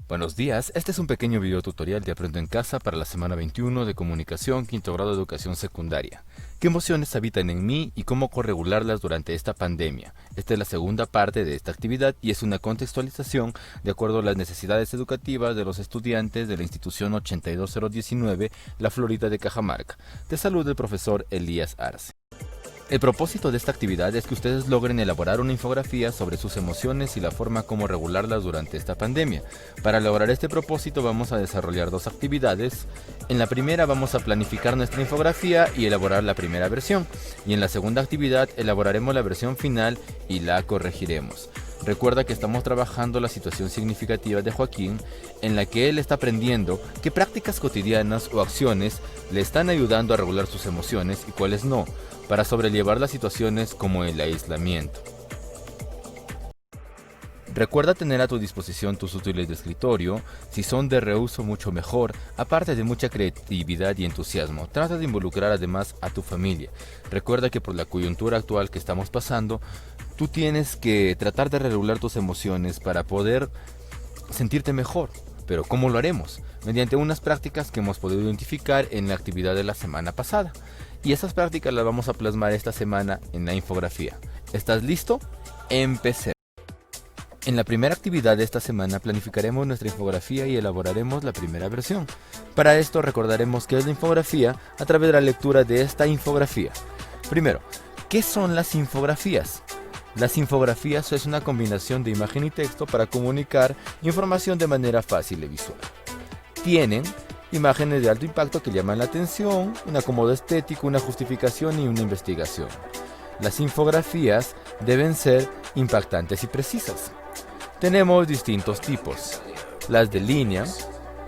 Buenos días, este es un pequeño video tutorial de Aprendo en Casa para la semana 21 de Comunicación, quinto grado de Educación Secundaria. ¿Qué emociones habitan en mí y cómo corregularlas durante esta pandemia? Esta es la segunda parte de esta actividad y es una contextualización de acuerdo a las necesidades educativas de los estudiantes de la institución 82019, La Florida de Cajamarca. Te saluda el profesor Elías Arce. El propósito de esta actividad es que ustedes logren elaborar una infografía sobre sus emociones y la forma como regularlas durante esta pandemia. Para lograr este propósito vamos a desarrollar dos actividades. En la primera vamos a planificar nuestra infografía y elaborar la primera versión. Y en la segunda actividad elaboraremos la versión final y la corregiremos. Recuerda que estamos trabajando la situación significativa de Joaquín, en la que él está aprendiendo qué prácticas cotidianas o acciones le están ayudando a regular sus emociones y cuáles no, para sobrellevar las situaciones como el aislamiento. Recuerda tener a tu disposición tus útiles de escritorio, si son de reuso mucho mejor, aparte de mucha creatividad y entusiasmo. Trata de involucrar además a tu familia. Recuerda que por la coyuntura actual que estamos pasando, tú tienes que tratar de regular tus emociones para poder sentirte mejor. Pero ¿cómo lo haremos? Mediante unas prácticas que hemos podido identificar en la actividad de la semana pasada. Y esas prácticas las vamos a plasmar esta semana en la infografía. ¿Estás listo? Empecemos. En la primera actividad de esta semana planificaremos nuestra infografía y elaboraremos la primera versión. Para esto recordaremos qué es la infografía a través de la lectura de esta infografía. Primero, ¿qué son las infografías? Las infografías es una combinación de imagen y texto para comunicar información de manera fácil y visual. Tienen imágenes de alto impacto que llaman la atención, un acomodo estético, una justificación y una investigación. Las infografías deben ser impactantes y precisas. Tenemos distintos tipos: las de línea,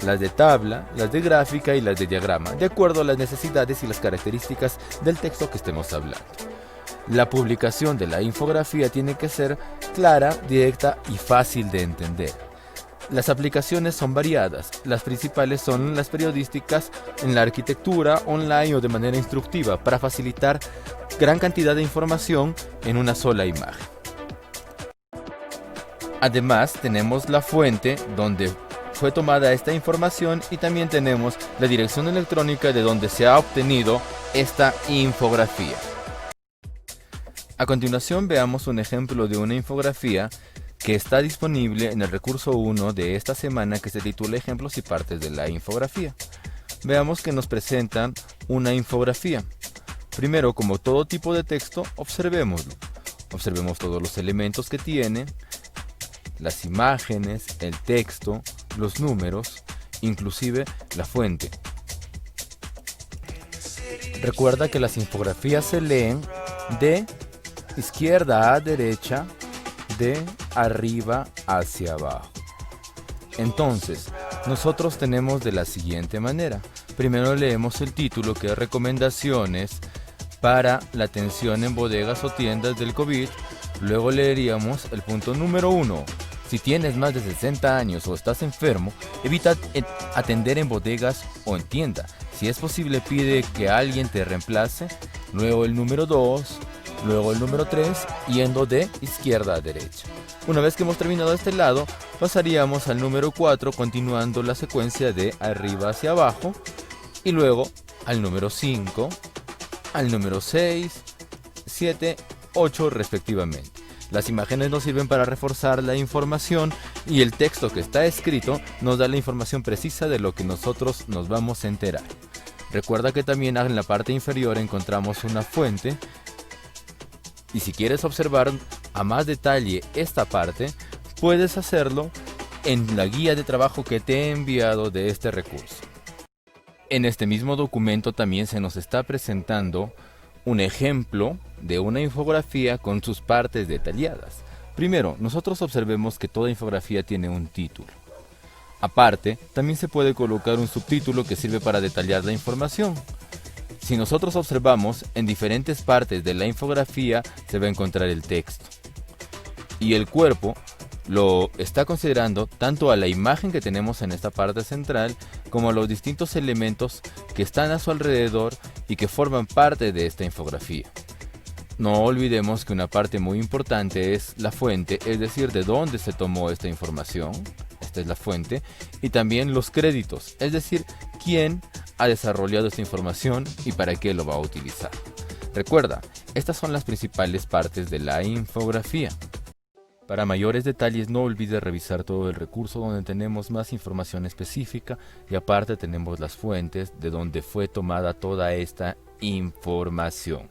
las de tabla, las de gráfica y las de diagrama, de acuerdo a las necesidades y las características del texto que estemos hablando. La publicación de la infografía tiene que ser clara, directa y fácil de entender. Las aplicaciones son variadas. Las principales son las periodísticas en la arquitectura, online o de manera instructiva, para facilitar gran cantidad de información en una sola imagen. Además, tenemos la fuente donde fue tomada esta información y también tenemos la dirección electrónica de donde se ha obtenido esta infografía. A continuación veamos un ejemplo de una infografía que está disponible en el recurso 1 de esta semana, que se titula Ejemplos y partes de la infografía. Veamos que nos presentan una infografía. Primero, como todo tipo de texto, observémoslo. Observemos todos los elementos que tiene, las imágenes, el texto, los números, inclusive la fuente. Recuerda que las infografías se leen de izquierda a derecha, de arriba hacia abajo. Entonces, nosotros tenemos de la siguiente manera. Primero leemos el título, que es Recomendaciones para la atención en bodegas o tiendas del COVID. Luego leeríamos el punto número 1. Si tienes más de 60 años o estás enfermo, evita atender en bodegas o en tienda. Si es posible, pide que alguien te reemplace. Luego el número 2. Luego el número 3, yendo de izquierda a derecha. Una vez que hemos terminado este lado, pasaríamos al número 4, continuando la secuencia de arriba hacia abajo. Y luego al número 5, al número 6, 7, 8 respectivamente. Las imágenes nos sirven para reforzar la información y el texto que está escrito nos da la información precisa de lo que nosotros nos vamos a enterar. Recuerda que también en la parte inferior encontramos una fuente. Y si quieres observar a más detalle esta parte, puedes hacerlo en la guía de trabajo que te he enviado de este recurso. En este mismo documento también se nos está presentando un ejemplo de una infografía con sus partes detalladas. Primero, nosotros observemos que toda infografía tiene un título. Aparte, también se puede colocar un subtítulo que sirve para detallar la información. Si nosotros observamos, en diferentes partes de la infografía se va a encontrar el texto. Y el cuerpo lo está considerando tanto a la imagen que tenemos en esta parte central, como a los distintos elementos que están a su alrededor y que forman parte de esta infografía. No olvidemos que una parte muy importante es la fuente, es decir, de dónde se tomó esta información, esta es la fuente, y también los créditos, es decir, quién ha desarrollado esta información y para qué lo va a utilizar. Recuerda, estas son las principales partes de la infografía. Para mayores detalles no olvides revisar todo el recurso donde tenemos más información específica y aparte tenemos las fuentes de donde fue tomada toda esta información.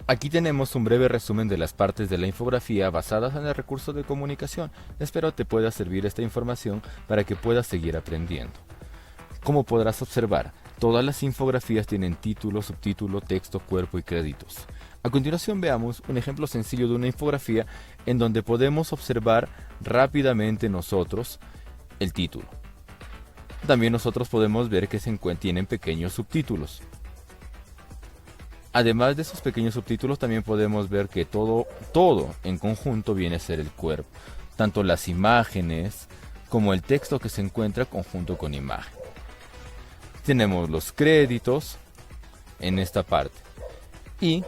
Aquí tenemos un breve resumen de las partes de la infografía basadas en el recurso de comunicación. Espero te pueda servir esta información para que puedas seguir aprendiendo. Como podrás observar, todas las infografías tienen título, subtítulo, texto, cuerpo y créditos. A continuación veamos un ejemplo sencillo de una infografía en donde podemos observar rápidamente nosotros el título. También nosotros podemos ver que tienen pequeños subtítulos. Además de esos pequeños subtítulos también podemos ver que todo en conjunto viene a ser el cuerpo. Tanto las imágenes como el texto que se encuentra conjunto con imagen. Tenemos los créditos en esta parte. Y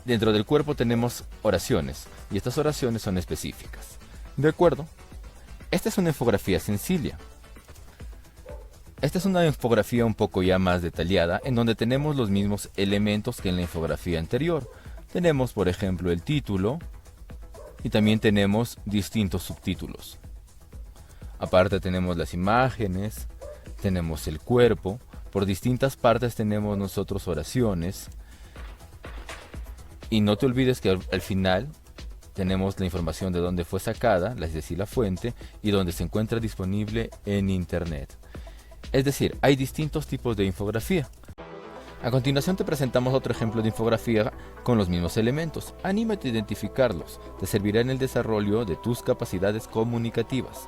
dentro del cuerpo tenemos oraciones. Y estas oraciones son específicas. ¿De acuerdo? Esta es una infografía sencilla. Esta es una infografía un poco ya más detallada, en donde tenemos los mismos elementos que en la infografía anterior. Tenemos, por ejemplo, el título y también tenemos distintos subtítulos. Aparte tenemos las imágenes, tenemos el cuerpo, por distintas partes tenemos nosotros oraciones. Y no te olvides que al final tenemos la información de dónde fue sacada, es decir, la fuente, y dónde se encuentra disponible en internet. Es decir, hay distintos tipos de infografía. A continuación te presentamos otro ejemplo de infografía con los mismos elementos. Anímate a identificarlos, te servirá en el desarrollo de tus capacidades comunicativas.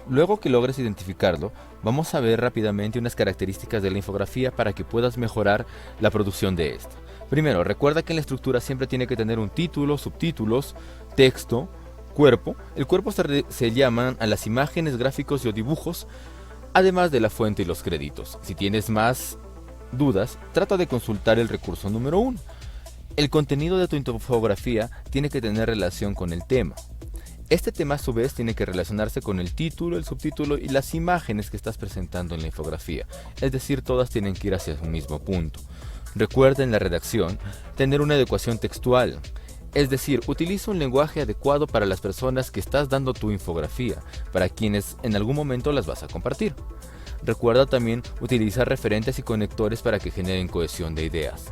Luego que logres identificarlo, vamos a ver rápidamente unas características de la infografía para que puedas mejorar la producción de esta. Primero, recuerda que en la estructura siempre tiene que tener un título, subtítulos, texto, cuerpo. El cuerpo se llaman a las imágenes, gráficos y o dibujos, además de la fuente y los créditos. Si tienes más dudas, trata de consultar el recurso número 1. El contenido de tu infografía tiene que tener relación con el tema. Este tema a su vez tiene que relacionarse con el título, el subtítulo y las imágenes que estás presentando en la infografía. Es decir, todas tienen que ir hacia un mismo punto. Recuerda en la redacción tener una adecuación textual. Es decir, utiliza un lenguaje adecuado para las personas que estás dando tu infografía, para quienes en algún momento las vas a compartir. Recuerda también utilizar referentes y conectores para que generen cohesión de ideas.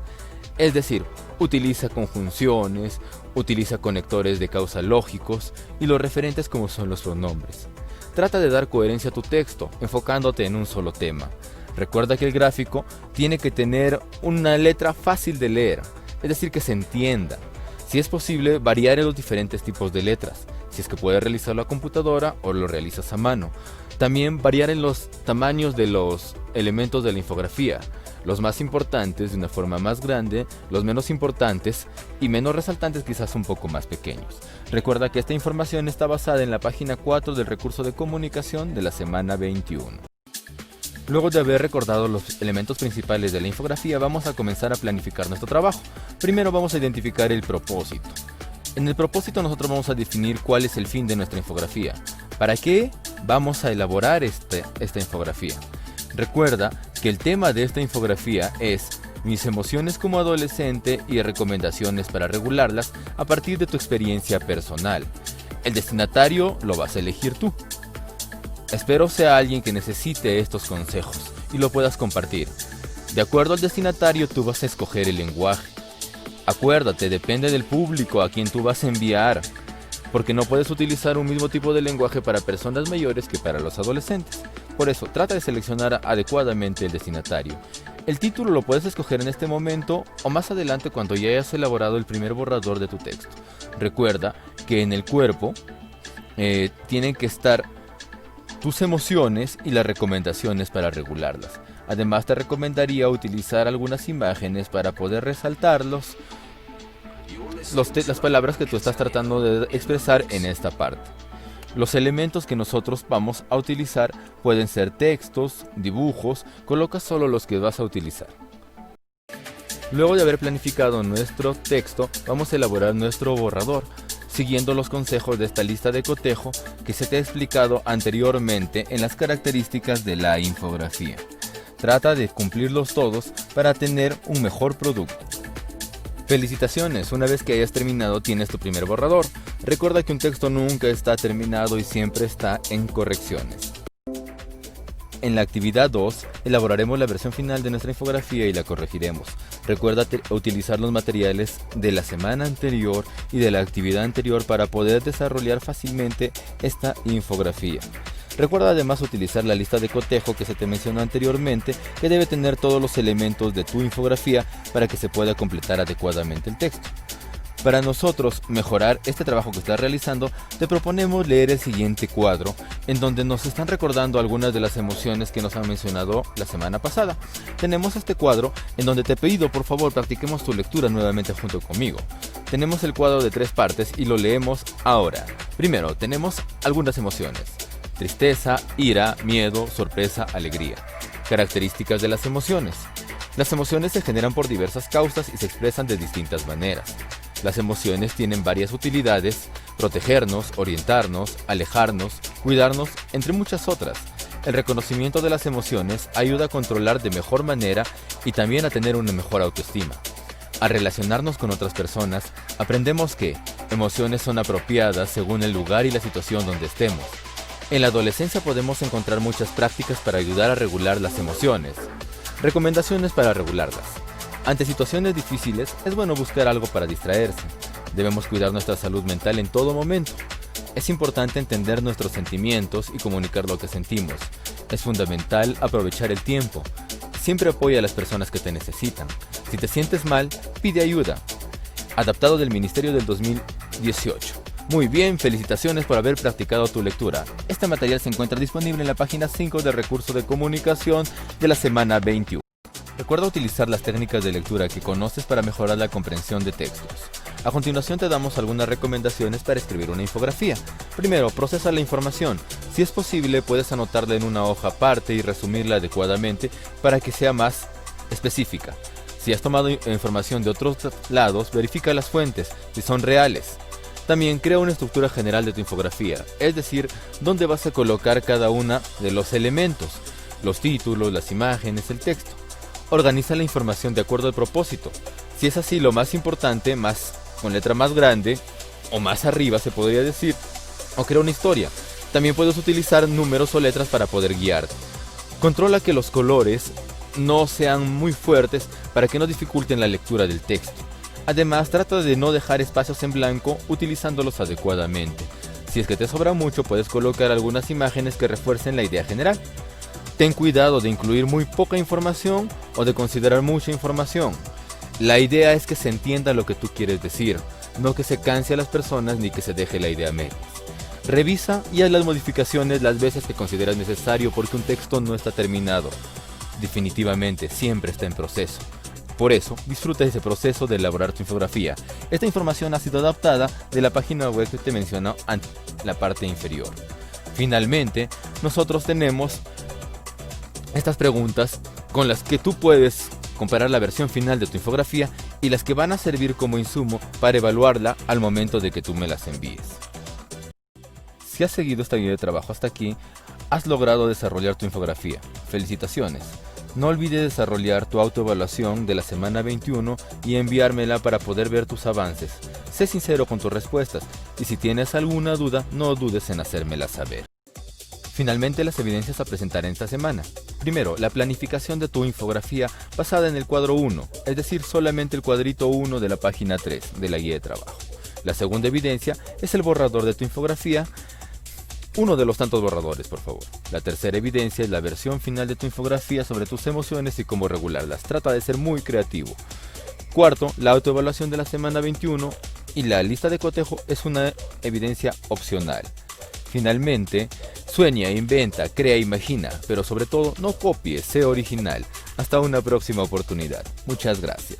Es decir, utiliza conjunciones, utiliza conectores de causa lógicos y los referentes como son los pronombres. Trata de dar coherencia a tu texto, enfocándote en un solo tema. Recuerda que el gráfico tiene que tener una letra fácil de leer, es decir, que se entienda. Si es posible, variar en los diferentes tipos de letras, si es que puedes realizarlo a computadora o lo realizas a mano. También variar en los tamaños de los elementos de la infografía, los más importantes de una forma más grande, los menos importantes y menos resaltantes quizás un poco más pequeños. Recuerda que esta información está basada en la página 4 del recurso de comunicación de la semana 21. Luego de haber recordado los elementos principales de la infografía, vamos a comenzar a planificar nuestro trabajo. Primero vamos a identificar el propósito. En el propósito nosotros vamos a definir cuál es el fin de nuestra infografía. ¿Para qué vamos a elaborar esta infografía? Recuerda que el tema de esta infografía es mis emociones como adolescente y recomendaciones para regularlas a partir de tu experiencia personal. El destinatario lo vas a elegir tú. Espero sea alguien que necesite estos consejos y lo puedas compartir. De acuerdo al destinatario, tú vas a escoger el lenguaje. Acuérdate, depende del público a quien tú vas a enviar, porque no puedes utilizar un mismo tipo de lenguaje para personas mayores que para los adolescentes. Por eso, trata de seleccionar adecuadamente el destinatario. El título lo puedes escoger en este momento o más adelante cuando ya hayas elaborado el primer borrador de tu texto. Recuerda que en el cuerpo tienen que estar tus emociones y las recomendaciones para regularlas. Además te recomendaría utilizar algunas imágenes para poder resaltar las palabras que tú estás tratando de expresar en esta parte. Los elementos que nosotros vamos a utilizar pueden ser textos, dibujos, coloca solo los que vas a utilizar. Luego de haber planificado nuestro texto, vamos a elaborar nuestro borrador. siguiendo los consejos de esta lista de cotejo que se te ha explicado anteriormente en las características de la infografía. Trata de cumplirlos todos para tener un mejor producto. Felicitaciones, una vez que hayas terminado tienes tu primer borrador. Recuerda que un texto nunca está terminado y siempre está en correcciones. En la actividad 2, elaboraremos la versión final de nuestra infografía y la corregiremos. Recuerda utilizar los materiales de la semana anterior y de la actividad anterior para poder desarrollar fácilmente esta infografía. Recuerda además utilizar la lista de cotejo que se te mencionó anteriormente, que debe tener todos los elementos de tu infografía para que se pueda completar adecuadamente el texto. Para nosotros mejorar este trabajo que estás realizando, te proponemos leer el siguiente cuadro, en donde nos están recordando algunas de las emociones que nos han mencionado la semana pasada. Tenemos este cuadro en donde te pido por favor practiquemos tu lectura nuevamente junto conmigo. Tenemos el cuadro de 3 partes y lo leemos ahora. Primero, tenemos algunas emociones: tristeza, ira, miedo, sorpresa, alegría. Características de las emociones. Las emociones se generan por diversas causas y se expresan de distintas maneras. Las emociones tienen varias utilidades: protegernos, orientarnos, alejarnos, cuidarnos, entre muchas otras. El reconocimiento de las emociones ayuda a controlar de mejor manera y también a tener una mejor autoestima. Al relacionarnos con otras personas, aprendemos que emociones son apropiadas según el lugar y la situación donde estemos. En la adolescencia podemos encontrar muchas prácticas para ayudar a regular las emociones. Recomendaciones para regularlas. Ante situaciones difíciles, es bueno buscar algo para distraerse. Debemos cuidar nuestra salud mental en todo momento. Es importante entender nuestros sentimientos y comunicar lo que sentimos. Es fundamental aprovechar el tiempo. Siempre apoya a las personas que te necesitan. Si te sientes mal, pide ayuda. Adaptado del Ministerio del 2018. Muy bien, felicitaciones por haber practicado tu lectura. Este material se encuentra disponible en la página 5 del recurso de comunicación de la semana 21. Recuerda utilizar las técnicas de lectura que conoces para mejorar la comprensión de textos. A continuación te damos algunas recomendaciones para escribir una infografía. Primero, procesa la información. Si es posible, puedes anotarla en una hoja aparte y resumirla adecuadamente para que sea más específica. Si has tomado información de otros lados, verifica las fuentes, si son reales. También crea una estructura general de tu infografía, es decir, dónde vas a colocar cada uno de los elementos, los títulos, las imágenes, el texto. Organiza la información de acuerdo al propósito. Si es así, lo más importante, con letra más grande o más arriba se podría decir, o crea una historia. También puedes utilizar números o letras para poder guiarte. Controla que los colores no sean muy fuertes para que no dificulten la lectura del texto. Además, trata de no dejar espacios en blanco utilizándolos adecuadamente. Si es que te sobra mucho, puedes colocar algunas imágenes que refuercen la idea general. Ten cuidado de incluir muy poca información o de considerar mucha información. La idea es que se entienda lo que tú quieres decir, no que se canse a las personas ni que se deje la idea a medias. Revisa y haz las modificaciones las veces que consideras necesario porque un texto no está terminado. Definitivamente, siempre está en proceso. Por eso, disfruta de ese proceso de elaborar tu infografía. Esta información ha sido adaptada de la página web que te menciono en la parte inferior. Finalmente, nosotros tenemos estas preguntas con las que tú puedes comparar la versión final de tu infografía y las que van a servir como insumo para evaluarla al momento de que tú me las envíes. Si has seguido esta guía de trabajo hasta aquí, has logrado desarrollar tu infografía. Felicitaciones. No olvides desarrollar tu autoevaluación de la semana 21 y enviármela para poder ver tus avances. Sé sincero con tus respuestas y si tienes alguna duda, no dudes en hacérmela saber. Finalmente, las evidencias a presentar en esta semana. Primero, la planificación de tu infografía basada en el cuadro 1, es decir, solamente el cuadrito 1 de la página 3 de la guía de trabajo. La segunda evidencia es el borrador de tu infografía, uno de los tantos borradores, por favor. La tercera evidencia es la versión final de tu infografía sobre tus emociones y cómo regularlas. Trata de ser muy creativo. Cuarto, la autoevaluación de la semana 21 y la lista de cotejo es una evidencia opcional. Finalmente, sueña, inventa, crea, imagina, pero sobre todo no copies, sé original. Hasta una próxima oportunidad. Muchas gracias.